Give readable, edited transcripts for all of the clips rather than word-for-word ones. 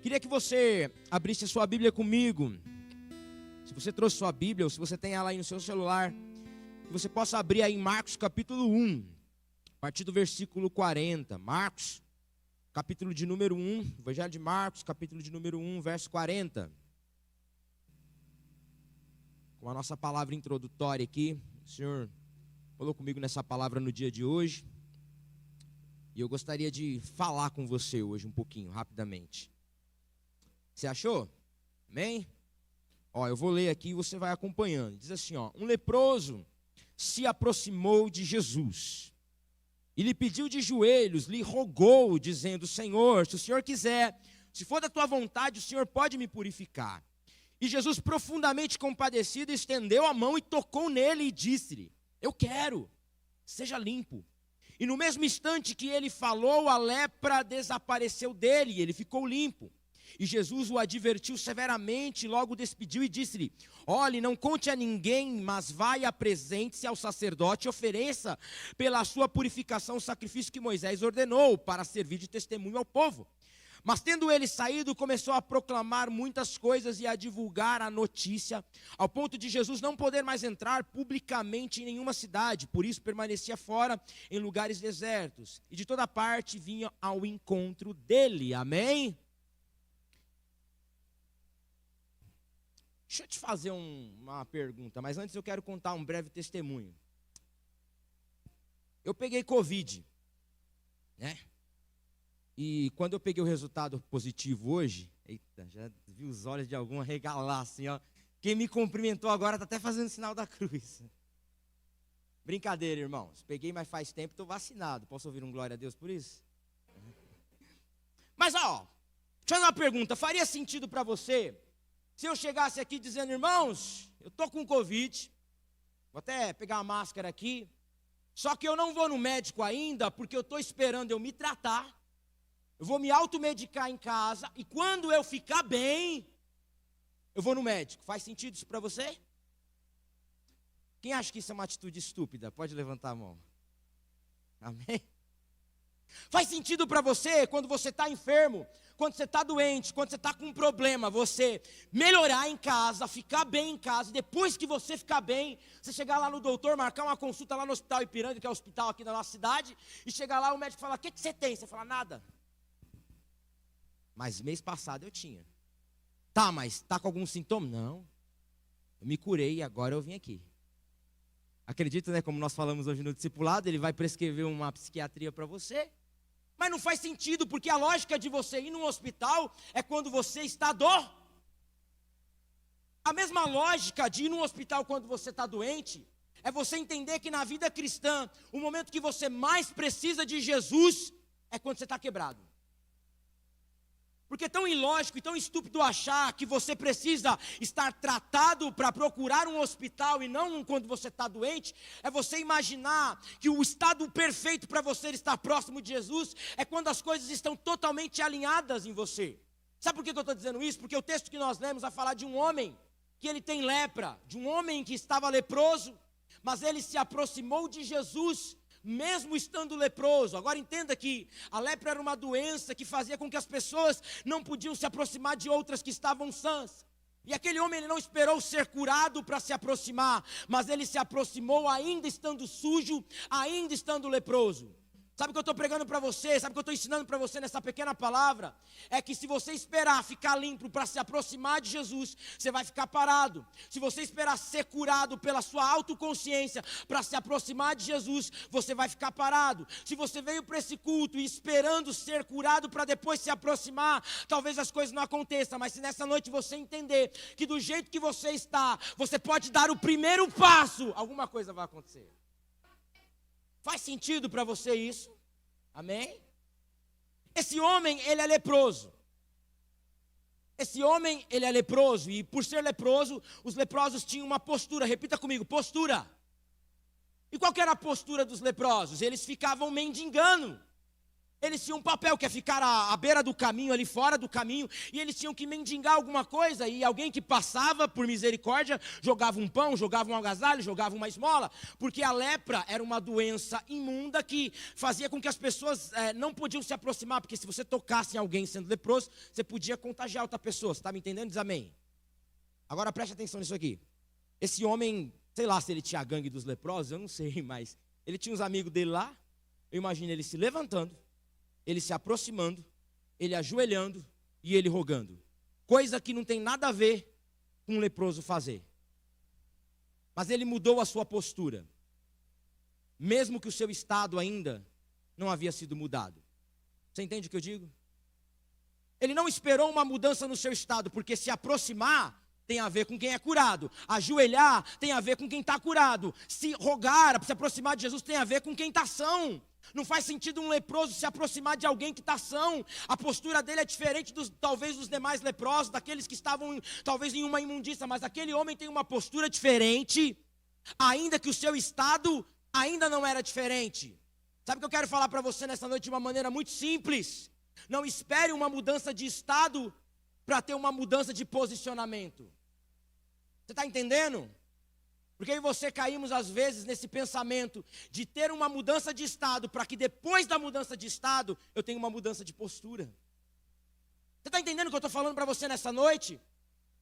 Queria que você abrisse a sua Bíblia comigo. Se você trouxe sua Bíblia, ou se você tem ela aí no seu celular, que você possa abrir aí em Marcos capítulo 1, a partir do versículo 40. Marcos, capítulo de número 1, Evangelho de Marcos, capítulo de número 1, verso 40. Com a nossa palavra introdutória aqui, o Senhor falou comigo nessa palavra no dia de hoje. E eu gostaria de falar com você hoje um pouquinho, rapidamente. Você achou? Amém? Ó, eu vou ler aqui e você vai acompanhando. Diz assim, ó: um leproso se aproximou de Jesus e lhe pediu de joelhos, lhe rogou, dizendo: Senhor, se o Senhor quiser, se for da tua vontade, o Senhor pode me purificar. E Jesus, profundamente compadecido, estendeu a mão e tocou nele e disse-lhe: eu quero, seja limpo. E no mesmo instante que ele falou, a lepra desapareceu dele e ele ficou limpo. E Jesus o advertiu severamente, logo despediu e disse-lhe: olhe, não conte a ninguém, mas vai, apresente-se ao sacerdote e ofereça pela sua purificação o sacrifício que Moisés ordenou, para servir de testemunho ao povo. Mas tendo ele saído, começou a proclamar muitas coisas e a divulgar a notícia, ao ponto de Jesus não poder mais entrar publicamente em nenhuma cidade. Por isso permanecia fora, em lugares desertos. E de toda parte vinha ao encontro dele. Amém? Deixa eu te fazer uma pergunta, mas antes eu quero contar um breve testemunho. Eu peguei Covid, né? E quando eu peguei o resultado positivo hoje, eita, já vi os olhos de algum arregalar assim, ó. Quem me cumprimentou agora está até fazendo sinal da cruz. Brincadeira, irmãos. Peguei, mas faz tempo, estou vacinado. Posso ouvir um glória a Deus por isso? Mas, ó, deixa eu fazer uma pergunta. Faria sentido para você se eu chegasse aqui dizendo: irmãos, eu estou com Covid, vou até pegar a máscara aqui, só que eu não vou no médico ainda, porque eu estou esperando eu me tratar, eu vou me automedicar em casa, e quando eu ficar bem, eu vou no médico. Faz sentido isso para você? Quem acha que isso é uma atitude estúpida? Pode levantar a mão. Amém? Faz sentido para você, quando você está enfermo, quando você está doente, quando você está com um problema, você melhorar em casa, ficar bem em casa, e depois que você ficar bem, você chegar lá no doutor, marcar uma consulta lá no Hospital Ipiranga, que é o hospital aqui da nossa cidade, e chegar lá, o médico fala: o que você tem? Você fala: nada. Mas mês passado eu tinha. Tá, mas está com algum sintoma? Não. Eu me curei e agora eu vim aqui. Acredita, né, como nós falamos hoje no discipulado, ele vai prescrever uma psiquiatria para você. Mas não faz sentido, porque a lógica de você ir num hospital é quando você está A mesma lógica de ir num hospital quando você está doente é você entender que na vida cristã, o momento que você mais precisa de Jesus é quando você está quebrado. Porque é tão ilógico e tão estúpido achar que você precisa estar tratado para procurar um hospital e não quando você está doente, é você imaginar que o estado perfeito para você estar próximo de Jesus é quando as coisas estão totalmente alinhadas em você. Sabe por que eu estou dizendo isso? Porque o texto que nós lemos vai falar de um homem que ele tem lepra, de um homem que estava leproso, mas ele se aproximou de Jesus, mesmo estando leproso. Agora entenda que a lepra era uma doença que fazia com que as pessoas não podiam se aproximar de outras que estavam sãs. E aquele homem, ele não esperou ser curado para se aproximar, mas ele se aproximou ainda estando sujo, ainda estando leproso. Sabe o que eu estou pregando para você? Sabe o que eu estou ensinando para você nessa pequena palavra? É que se você esperar ficar limpo para se aproximar de Jesus, você vai ficar parado. Se você esperar ser curado pela sua autoconsciência para se aproximar de Jesus, você vai ficar parado. Se você veio para esse culto e esperando ser curado para depois se aproximar, talvez as coisas não aconteçam. Mas se nessa noite você entender que do jeito que você está, você pode dar o primeiro passo, alguma coisa vai acontecer. Faz sentido para você isso? Amém? Esse homem, ele é leproso. Esse homem, ele é leproso. E por ser leproso, os leprosos tinham uma postura. Repita comigo: postura. E qual que era a postura dos leprosos? Eles ficavam mendigando. Eles tinham um papel, que é ficar à beira do caminho, ali fora do caminho, e eles tinham que mendigar alguma coisa, e alguém que passava, por misericórdia, jogava um pão, jogava um agasalho, jogava uma esmola, porque a lepra era uma doença imunda que fazia com que as pessoas não podiam se aproximar, porque se você tocasse em alguém sendo leproso, você podia contagiar outra pessoa. Você está me entendendo? Diz amém. Agora preste atenção nisso aqui. Esse homem, sei lá se ele tinha a gangue dos leprosos, eu não sei, mas ele tinha uns amigos dele lá. Eu imagino ele se levantando, ele se aproximando, ele ajoelhando e ele rogando. Coisa que não tem nada a ver com um leproso fazer. Mas ele mudou a sua postura, mesmo que o seu estado ainda não havia sido mudado. Você entende o que eu digo? Ele não esperou uma mudança no seu estado, porque se aproximar tem a ver com quem é curado. Ajoelhar tem a ver com quem está curado. Se rogar, se aproximar de Jesus tem a ver com quem está são. Não faz sentido um leproso se aproximar de alguém que está são. A postura dele é diferente talvez dos demais leprosos, daqueles que estavam talvez em uma imundícia, mas aquele homem tem uma postura diferente, ainda que o seu estado ainda não era diferente. Sabe o que eu quero falar para você nessa noite de uma maneira muito simples? Não espere uma mudança de estado para ter uma mudança de posicionamento. Você está entendendo? Porque eu e você caímos às vezes nesse pensamento de ter uma mudança de estado, para que depois da mudança de estado, eu tenha uma mudança de postura. Você está entendendo o que eu estou falando para você nessa noite?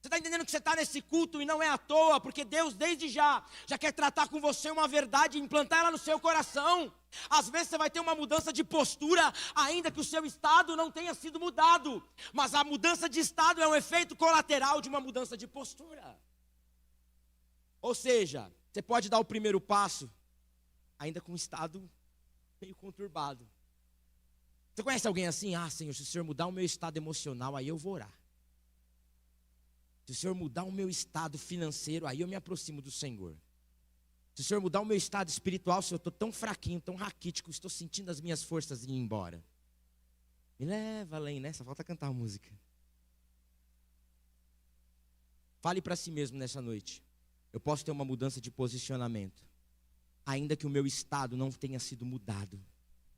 Você está entendendo que você está nesse culto e não é à toa, porque Deus desde já quer tratar com você uma verdade e implantar ela no seu coração. Às vezes você vai ter uma mudança de postura, ainda que o seu estado não tenha sido mudado. Mas a mudança de estado é um efeito colateral de uma mudança de postura. Ou seja, você pode dar o primeiro passo, ainda com um estado meio conturbado. Você conhece alguém assim? Ah, Senhor, se o Senhor mudar o meu estado emocional, aí eu vou orar. Se o Senhor mudar o meu estado financeiro, aí eu me aproximo do Senhor. Se o Senhor mudar o meu estado espiritual, se eu estou tão fraquinho, tão raquítico, estou sentindo as minhas forças ir embora. Me leva além, né? Só falta cantar a música. Fale para si mesmo nessa noite. Eu posso ter uma mudança de posicionamento, ainda que o meu estado não tenha sido mudado,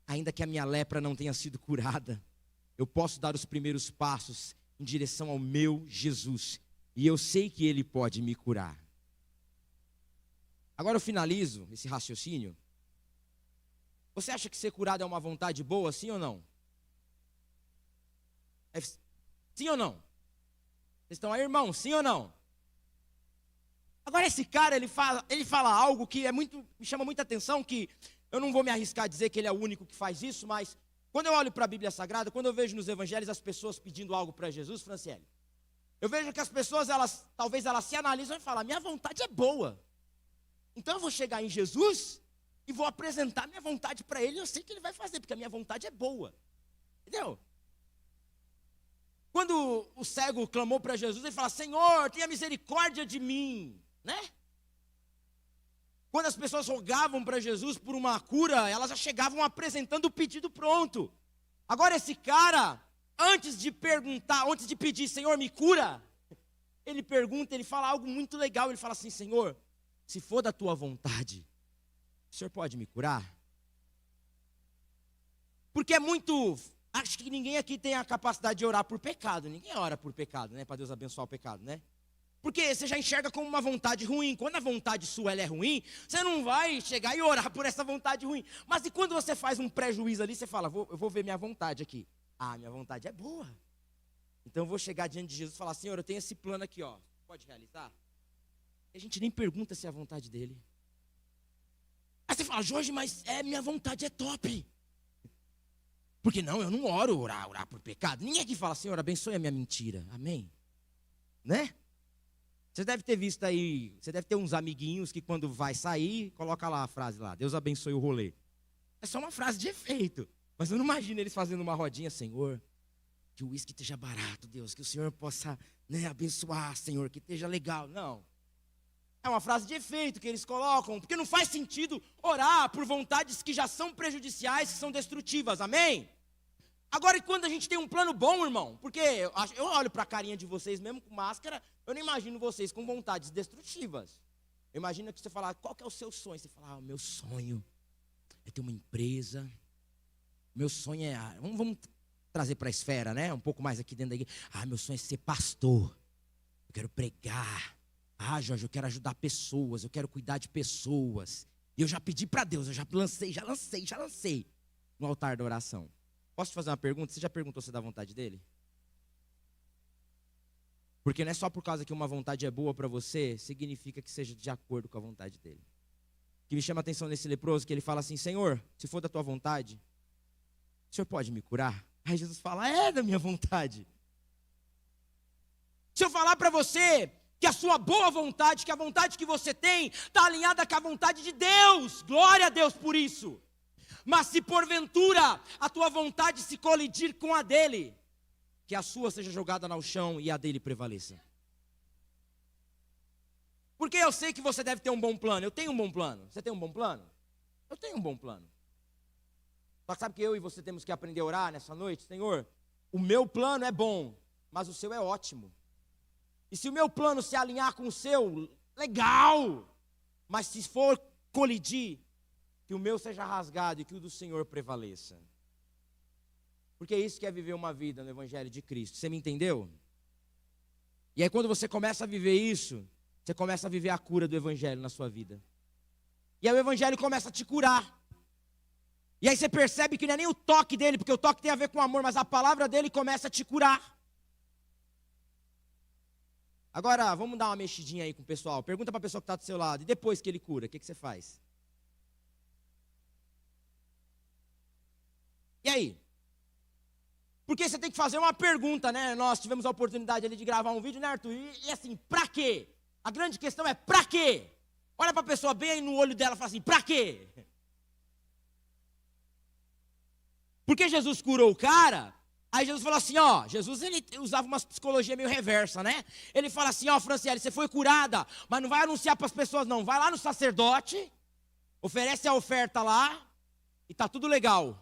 ainda que a minha lepra não tenha sido curada. Eu posso dar os primeiros passos em direção ao meu Jesus, e eu sei que Ele pode me curar. Agora eu finalizo esse raciocínio. Você acha que ser curado é uma vontade boa, sim ou não? Sim ou não? Vocês estão aí, irmão? Sim ou não? Agora esse cara, ele fala algo que me chama muita atenção, que eu não vou me arriscar a dizer que ele é o único que faz isso, mas quando eu olho para a Bíblia Sagrada, quando eu vejo nos evangelhos as pessoas pedindo algo para Jesus, Franciele, eu vejo que as pessoas, talvez elas se analisam e falam, minha vontade é boa, então eu vou chegar em Jesus e vou apresentar minha vontade para Ele, eu sei que Ele vai fazer, porque a minha vontade é boa, entendeu? Quando o cego clamou para Jesus, ele fala, Senhor, tenha misericórdia de mim, né? Quando as pessoas rogavam para Jesus por uma cura, elas já chegavam apresentando o pedido pronto. Agora esse cara, antes de pedir, Senhor, me cura, ele pergunta, ele fala algo muito legal, ele fala assim, Senhor, se for da tua vontade, o Senhor pode me curar? Porque acho que ninguém aqui tem a capacidade de orar por pecado, ninguém ora por pecado, né, para Deus abençoar o pecado, né? Porque você já enxerga como uma vontade ruim. Quando a vontade sua ela é ruim, você não vai chegar e orar por essa vontade ruim. Mas e quando você faz um prejuízo ali, você fala, eu vou ver minha vontade aqui. Ah, minha vontade é boa. Então eu vou chegar diante de Jesus e falar, Senhor, eu tenho esse plano aqui, ó. Pode realizar? E a gente nem pergunta se é a vontade dele. Aí você fala, Jorge, mas minha vontade é top. Porque não, eu não orar por pecado. Ninguém aqui fala, Senhor, abençoe a minha mentira. Amém? Né? Você deve ter visto aí, você deve ter uns amiguinhos que quando vai sair, coloca lá a frase lá, Deus abençoe o rolê. É só uma frase de efeito, mas eu não imagino eles fazendo uma rodinha, Senhor, que o uísque esteja barato, Deus, que o Senhor possa, né, abençoar, Senhor, que esteja legal. Não, é uma frase de efeito que eles colocam, porque não faz sentido orar por vontades que já são prejudiciais, que são destrutivas, amém? Agora, e quando a gente tem um plano bom, irmão? Porque eu olho para a carinha de vocês, mesmo com máscara, eu não imagino vocês com vontades destrutivas. Eu imagino que você fala, qual que é o seu sonho? Você fala, o meu sonho é ter uma empresa, Meu sonho é... Vamos trazer para a esfera, né? Um pouco mais aqui dentro da igreja. Meu sonho é ser pastor. Eu quero pregar. Jorge, eu quero ajudar pessoas. Eu quero cuidar de pessoas. E eu já pedi para Deus. Eu já lancei no altar da oração. Posso te fazer uma pergunta? Você já perguntou se é da vontade dele? Porque não é só por causa que uma vontade é boa para você, significa que seja de acordo com a vontade dele. O que me chama a atenção nesse leproso, que ele fala assim, Senhor, se for da tua vontade, o Senhor pode me curar? Aí Jesus fala, é da minha vontade. Se eu falar para você que a sua boa vontade, que a vontade que você tem, está alinhada com a vontade de Deus, glória a Deus por isso. Mas se porventura a tua vontade se colidir com a dele, que a sua seja jogada no chão e a dele prevaleça. Porque eu sei que você deve ter um bom plano. Eu tenho um bom plano. Você tem um bom plano? Eu tenho um bom plano. Só que sabe que eu e você temos que aprender a orar nessa noite? Senhor, o meu plano é bom, mas o seu é ótimo. E se o meu plano se alinhar com o seu, legal. Mas se for colidir, que o meu seja rasgado e que o do Senhor prevaleça. Porque isso que é viver uma vida no Evangelho de Cristo. Você me entendeu? E aí quando você começa a viver isso, você começa a viver a cura do Evangelho na sua vida. E aí o Evangelho começa a te curar. E aí você percebe que não é nem o toque dele, porque o toque tem a ver com amor, mas a palavra dele começa a te curar. Agora, vamos dar uma mexidinha aí com o pessoal. Pergunta para a pessoa que está do seu lado. E depois que ele cura, o que você faz? E aí? Porque você tem que fazer uma pergunta, né? Nós tivemos a oportunidade ali de gravar um vídeo, né, Arthur? E assim, pra quê? A grande questão é pra quê? Olha para a pessoa bem aí no olho dela e fala assim, pra quê? Porque Jesus curou o cara, aí Jesus falou assim, Jesus ele usava uma psicologia meio reversa, né? Ele fala assim, Franciele, você foi curada, mas não vai anunciar para as pessoas não, vai lá no sacerdote, oferece a oferta lá e tá tudo legal.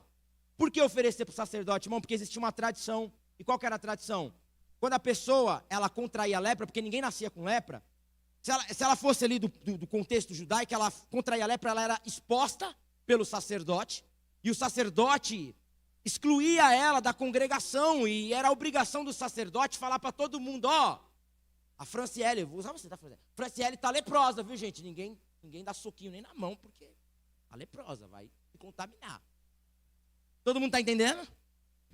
Por que oferecer para o sacerdote, irmão? Porque existia uma tradição. E qual que era a tradição? Quando a pessoa, ela contraía lepra, porque ninguém nascia com lepra, se ela fosse ali do contexto judaico, ela contraía lepra, ela era exposta pelo sacerdote, e o sacerdote excluía ela da congregação, e era a obrigação do sacerdote falar para todo mundo, a Franciele, vou usar você, tá, Franciele? Franciele está leprosa, viu, gente? Ninguém dá soquinho nem na mão, porque está leprosa, vai se contaminar. Todo mundo está entendendo?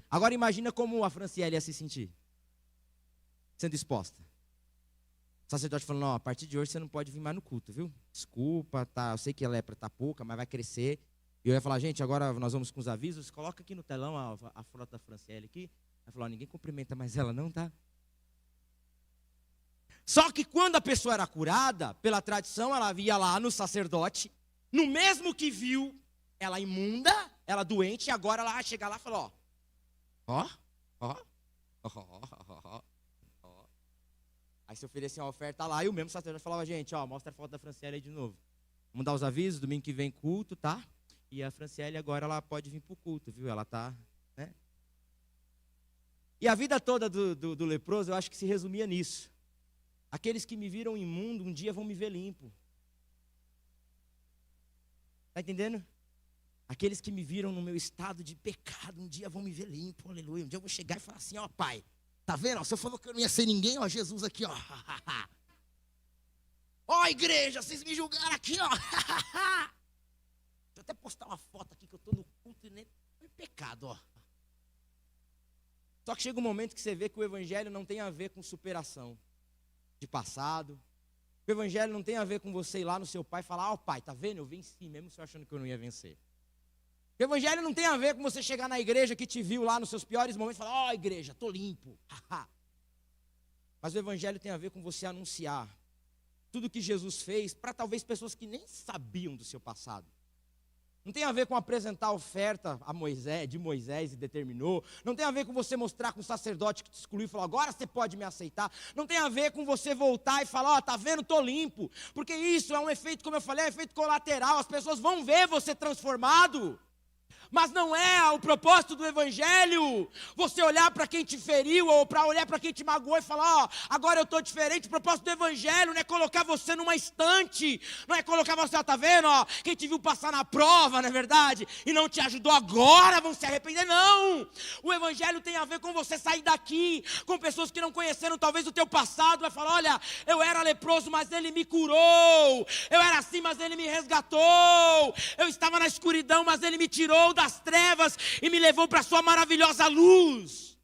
Agora imagina como a Franciele ia se sentir, sendo exposta. O sacerdote falando, a partir de hoje você não pode vir mais no culto, viu? Desculpa, tá, eu sei que a lepra está pouca, mas vai crescer. E eu ia falar, gente, agora nós vamos com os avisos, coloca aqui no telão a foto da Franciele aqui. Ela falou, ninguém cumprimenta mais ela não, tá? Só que quando a pessoa era curada, pela tradição, ela via lá no sacerdote, no mesmo que viu ela imunda, ela doente, e agora ela chega lá e fala, Aí se oferecia uma oferta lá, e o mesmo sacerdote falava, gente, mostra a foto da Franciele aí de novo. Vamos dar os avisos, domingo que vem culto, tá? E a Franciele agora ela pode vir para o culto, viu? Ela tá, né? E a vida toda do leproso, eu acho que se resumia nisso. Aqueles que me viram imundo, um dia vão me ver limpo. Está entendendo? Aqueles que me viram no meu estado de pecado, um dia vão me ver limpo, aleluia. Um dia eu vou chegar e falar assim, pai, tá vendo? Você falou que eu não ia ser ninguém, Jesus aqui, igreja, vocês me julgaram aqui, Deixa eu até postar uma foto aqui que eu estou no culto e nem em pecado, Só que chega um momento que você vê que o evangelho não tem a ver com superação de passado. O evangelho não tem a ver com você ir lá no seu pai e falar, pai, tá vendo? Eu venci, mesmo você achando que eu não ia vencer. O evangelho não tem a ver com você chegar na igreja que te viu lá nos seus piores momentos e falar, igreja, estou limpo. Mas o evangelho tem a ver com você anunciar tudo que Jesus fez para talvez pessoas que nem sabiam do seu passado. Não tem a ver com apresentar a oferta de Moisés e determinou. Não tem a ver com você mostrar com o sacerdote que te excluiu e falou, agora você pode me aceitar. Não tem a ver com você voltar e falar, tá vendo, estou limpo. Porque isso é um efeito, como eu falei, é um efeito colateral. As pessoas vão ver você transformado. Mas não é o propósito do evangelho você olhar para quem te feriu ou para olhar para quem te magoou e falar, ó, agora eu estou diferente. O propósito do evangelho não é colocar você numa estante, não é colocar você, ó, tá vendo, ó, quem te viu passar na prova, não é verdade, e não te ajudou agora, vão se arrepender, não. O evangelho tem a ver com você sair daqui, com pessoas que não conheceram talvez o teu passado, vai falar, olha, eu era leproso, mas ele me curou, eu era assim, mas ele me resgatou, eu estava na escuridão, mas ele me tirou das trevas e me levou para a sua maravilhosa luz.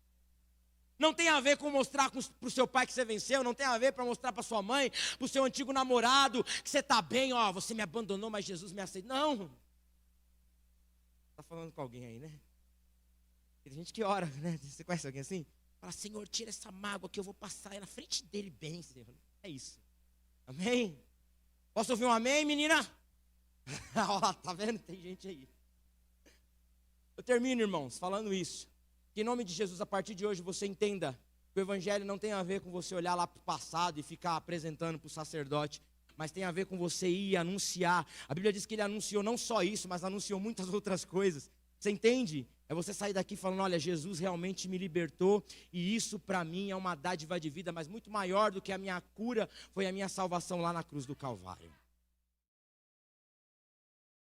Não tem a ver com mostrar para o seu pai que você venceu, não tem a ver para mostrar para sua mãe, para o seu antigo namorado, que você está bem, ó, você me abandonou, mas Jesus me aceitou. Não. Está falando com alguém aí, né? Tem gente que ora, né? Você conhece alguém assim? Fala, Senhor, tira essa mágoa que eu vou passar na frente dele bem, Senhor. É isso. Amém? Posso ouvir um amém, menina? Olha, tá vendo? Tem gente aí. Eu termino, irmãos, falando isso. Que em nome de Jesus, a partir de hoje, você entenda que o evangelho não tem a ver com você olhar lá para o passado e ficar apresentando para o sacerdote, mas tem a ver com você ir anunciar. A Bíblia diz que ele anunciou não só isso, mas anunciou muitas outras coisas. Você entende? É você sair daqui falando, olha, Jesus realmente me libertou e isso para mim é uma dádiva de vida, mas muito maior do que a minha cura foi a minha salvação lá na cruz do Calvário.